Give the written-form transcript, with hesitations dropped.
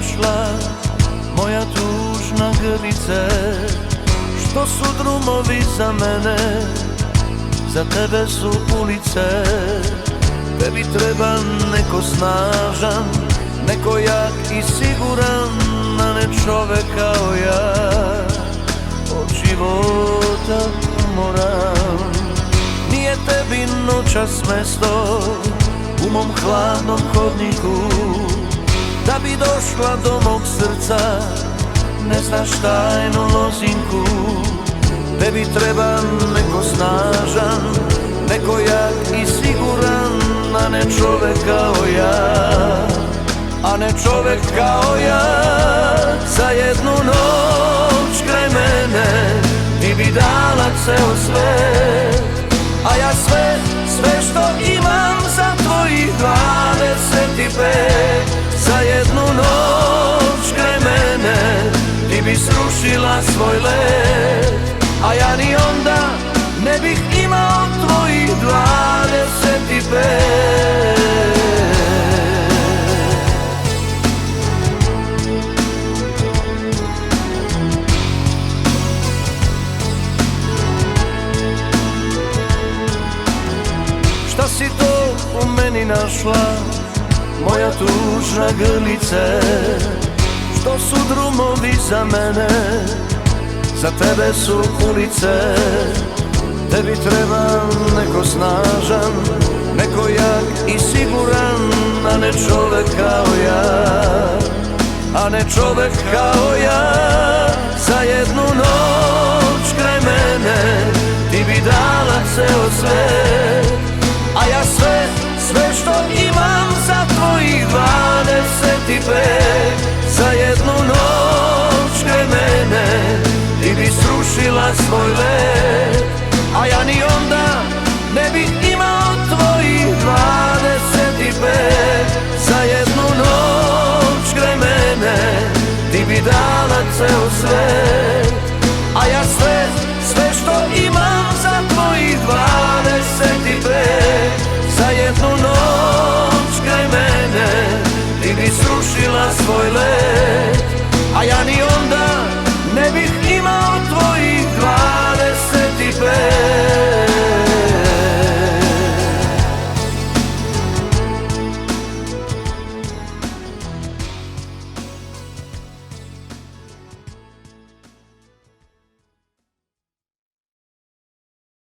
našla, moja tužna grlice. Što su drumovi za mene, za tebe su ulice. Tebi treba neko snažan, neko jak i siguran, a ne čovek kao ja, od života umoran. Nije tebi noćas mesto u mom hladnom hodniku, da bi došla do mog srca, ne znaš tajnu lozinku. Tebi treba neko snažan, neko jak i siguran, a ne čovek kao ja, a ne čovek kao ja. Za jednu noć kraj mene ti bi dala ceo svet, a ja sve što imam za tvojih 25. Za jednu noć kraj mene ti bi srušila svoj let, a ja ni onda ne bih imao tvojih 25. Šta si to u meni našla, moja tužna grlice? Što su drumovi za mene, za tebe su ulice. Tebi treba neko snažan, neko jak i siguran, a ne čovek kao ja, a ne čovek kao ja. Za jednu noć kraj mene ti bi dala ceo svet, a ja sve što imam za tvojih 25. Za jednu noć kraj mene ti bi srušila svoj let, a ja ni onda ne bih imao tvojih 25. Za jednu noć kraj mene ti bi dala ceo svet, a ja sve što imam za tvojih 25. Za jednu noć kraj mene ti bi srušila svoj let, a ja ni onda